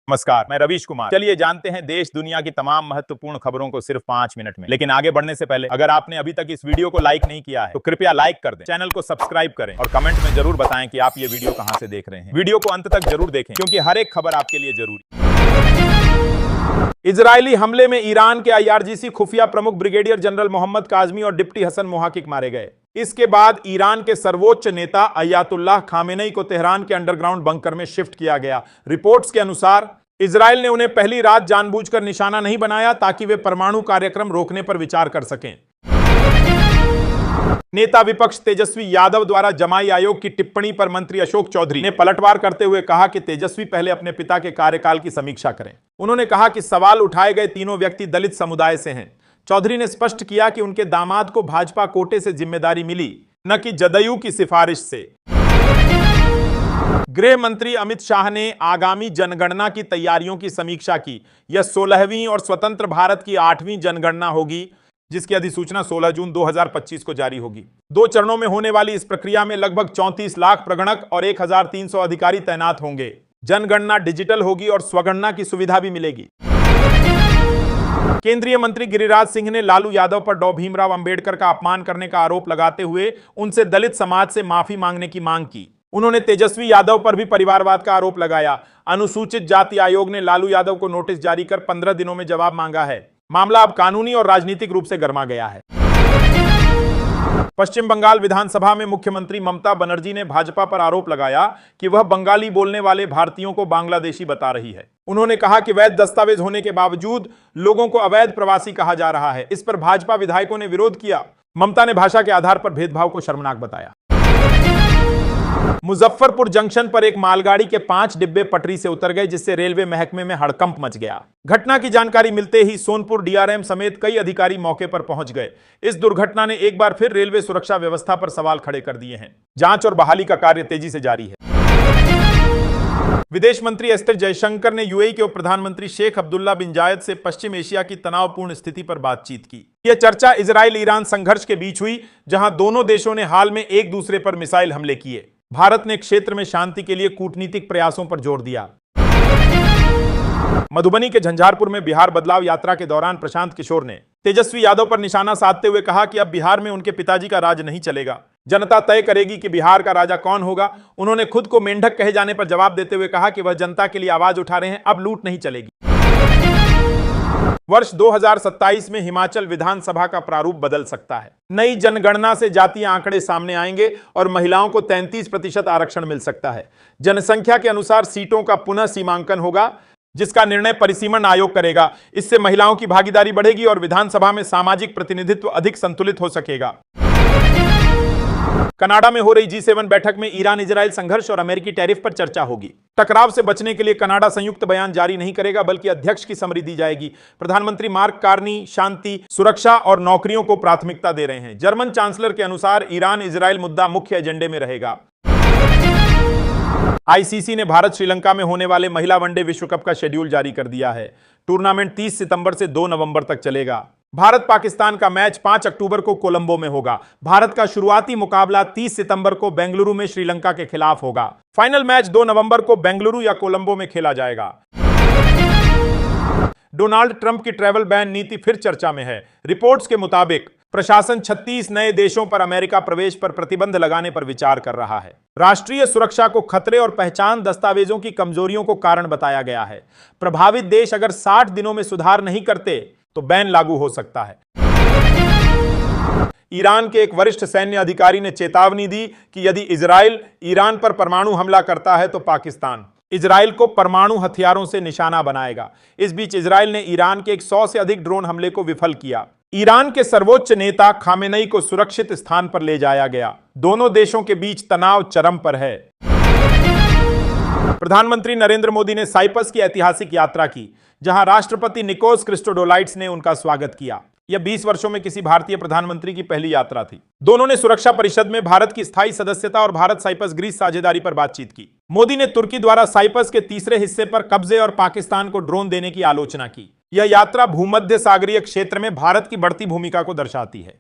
नमस्कार, मैं रवीश कुमार। चलिए जानते हैं देश दुनिया की तमाम महत्वपूर्ण खबरों को सिर्फ 5 मिनट में। लेकिन आगे बढ़ने से पहले अगर आपने अभी तक इस वीडियो को लाइक नहीं किया है तो कृपया लाइक कर दें, चैनल को सब्सक्राइब करें और कमेंट में जरूर बताएं कि आप ये वीडियो कहां से देख रहे हैं। वीडियो को अंत तक जरूर देखें क्योंकि हर एक खबर आपके लिए जरूरी है। इजरायली हमले में ईरान के IRGC खुफिया प्रमुख ब्रिगेडियर जनरल मोहम्मद काजमी और डिप्टी हसन मोहाकिक मारे गए। इसके बाद ईरान के सर्वोच्च नेता अयातुल्लाह खामेनेई को तेहरान के अंडरग्राउंड बंकर में शिफ्ट किया गया। रिपोर्ट्स के अनुसार इजरायल ने उन्हें पहली रात जानबूझकर निशाना नहीं बनाया ताकि वे परमाणु कार्यक्रम रोकने पर विचार कर सकें। नेता विपक्ष तेजस्वी यादव द्वारा जमाई आयोग की टिप्पणी पर मंत्री अशोक चौधरी ने पलटवार करते हुए कहा कि तेजस्वी पहले अपने पिता के कार्यकाल की समीक्षा करें। उन्होंने कहा कि सवाल उठाए गए तीनों व्यक्ति दलित समुदाय से हैं। चौधरी ने स्पष्ट किया कि उनके दामाद को भाजपा कोटे से जिम्मेदारी मिली, न कि जदयू की सिफारिश से। गृह मंत्री अमित शाह ने आगामी जनगणना की तैयारियों की समीक्षा की। यह 16वीं और स्वतंत्र भारत की 8वीं जनगणना होगी, जिसकी अधिसूचना 16 जून 2025 को जारी होगी। 2 चरणों में होने वाली इस प्रक्रिया में लगभग 34 लाख प्रगणक और 1300 अधिकारी तैनात होंगे। जनगणना डिजिटल होगी और स्वगणना की सुविधा भी मिलेगी। केंद्रीय मंत्री गिरिराज सिंह ने लालू यादव पर डॉ भीमराव अंबेडकर का अपमान करने का आरोप लगाते हुए उनसे दलित समाज से माफी मांगने की मांग की। उन्होंने तेजस्वी यादव पर भी परिवारवाद का आरोप लगाया। अनुसूचित जाति आयोग ने लालू यादव को नोटिस जारी कर 15 दिनों में जवाब मांगा है। मामला अब कानूनी और राजनीतिक रूप से गर्मा गया है। पश्चिम बंगाल विधानसभा में मुख्यमंत्री ममता बनर्जी ने भाजपा पर आरोप लगाया कि वह बंगाली बोलने वाले भारतीयों को बांग्लादेशी बता रही है। उन्होंने कहा कि वैध दस्तावेज होने के बावजूद लोगों को अवैध प्रवासी कहा जा रहा है। इस पर भाजपा विधायकों ने विरोध किया। ममता ने भाषा के आधार पर भेदभाव को शर्मनाक बताया। मुजफ्फरपुर जंक्शन पर एक मालगाड़ी के 5 डिब्बे पटरी से उतर गए, जिससे रेलवे महकमे में हड़कंप मच गया। घटना की जानकारी मिलते ही सोनपुर DRM समेत कई अधिकारी मौके पर पहुंच गए। इस दुर्घटना ने एक बार फिर रेलवे सुरक्षा व्यवस्था पर सवाल खड़े कर दिए हैं। जांच और बहाली का कार्य तेजी से जारी है। विदेश मंत्री एस्टर जयशंकर ने UAE के उप प्रधानमंत्री शेख अब्दुल्ला बिन जायद से पश्चिम एशिया की तनावपूर्ण स्थिति पर बातचीत की। यह चर्चा इजराइल ईरान संघर्ष के बीच हुई, जहां दोनों देशों ने हाल में एक दूसरे पर मिसाइल हमले किए। भारत ने क्षेत्र में शांति के लिए कूटनीतिक प्रयासों पर जोर दिया। मधुबनी के झंझारपुर में बिहार बदलाव यात्रा के दौरान प्रशांत किशोर ने तेजस्वी यादव पर निशाना साधते हुए कहा कि अब बिहार में उनके पिताजी का राज नहीं चलेगा, जनता तय करेगी कि बिहार का राजा कौन होगा। उन्होंने खुद को मेंढक कहे जाने पर जवाब देते हुए कहा कि वह जनता के लिए आवाज उठा रहे हैं, अब लूट नहीं चलेगी। वर्ष 2027 में हिमाचल विधानसभा का प्रारूप बदल सकता है। नई जनगणना से जातीय आंकड़े सामने आएंगे और महिलाओं को 33% आरक्षण मिल सकता है। जनसंख्या के अनुसार सीटों का पुनः सीमांकन होगा, जिसका निर्णय परिसीमन आयोग करेगा। इससे महिलाओं की भागीदारी बढ़ेगी और विधानसभा में सामाजिक प्रतिनिधित्व अधिक संतुलित हो सकेगा। कनाडा में हो रही G7 बैठक में ईरान इजराइल संघर्ष और अमेरिकी टैरिफ पर चर्चा होगी। टकराव से बचने के लिए कनाडा संयुक्त बयान जारी नहीं करेगा, बल्कि अध्यक्ष की समरी दी जाएगी। प्रधानमंत्री मार्क कार्नी शांति, सुरक्षा और नौकरियों को प्राथमिकता दे रहे हैं। जर्मन चांसलर के अनुसार ईरान इजराइल मुद्दा मुख्य एजेंडे में रहेगा। ICC ने भारत श्रीलंका में होने वाले महिला वनडे विश्व कप का शेड्यूल जारी कर दिया है। टूर्नामेंट 30 सितंबर से 2 नवंबर तक चलेगा। भारत पाकिस्तान का मैच 5 अक्टूबर को कोलंबो में होगा। भारत का शुरुआती मुकाबला 30 सितंबर को बेंगलुरु में श्रीलंका के खिलाफ होगा। फाइनल मैच 2 नवंबर को बेंगलुरु या कोलंबो में खेला जाएगा। डोनाल्ड ट्रंप की ट्रैवल बैन नीति फिर चर्चा में है। रिपोर्ट्स के मुताबिक प्रशासन 36 नए देशों पर अमेरिका प्रवेश पर प्रतिबंध लगाने पर विचार कर रहा है। राष्ट्रीय सुरक्षा को खतरे और पहचान दस्तावेजों की कमजोरियों को कारण बताया गया है। प्रभावित देश अगर 60 दिनों में सुधार नहीं करते तो बैन लागू हो सकता है। ईरान के एक वरिष्ठ सैन्य अधिकारी ने चेतावनी दी कि यदि इजराइल ईरान पर परमाणु हमला करता है तो पाकिस्तान इजराइल को परमाणु हथियारों से निशाना बनाएगा। इस बीच इजराइल ने ईरान के 100 से अधिक ड्रोन हमले को विफल किया। ईरान के सर्वोच्च नेता खामेनेई को सुरक्षित स्थान पर ले जाया गया। दोनों देशों के बीच तनाव चरम पर है। प्रधानमंत्री नरेंद्र मोदी ने साइप्रस की ऐतिहासिक यात्रा की, जहां राष्ट्रपति निकोस क्रिस्टोडोलाइड्स ने उनका स्वागत किया। यह 20 वर्षों में किसी भारतीय प्रधानमंत्री की पहली यात्रा थी। दोनों ने सुरक्षा परिषद में भारत की स्थायी सदस्यता और भारत साइप्रस ग्रीस साझेदारी पर बातचीत की। मोदी ने तुर्की द्वारा साइप्रस के तीसरे हिस्से पर कब्जे और पाकिस्तान को ड्रोन देने की आलोचना की। यह यात्रा भूमध्य सागरीय क्षेत्र में भारत की बढ़ती भूमिका को दर्शाती है।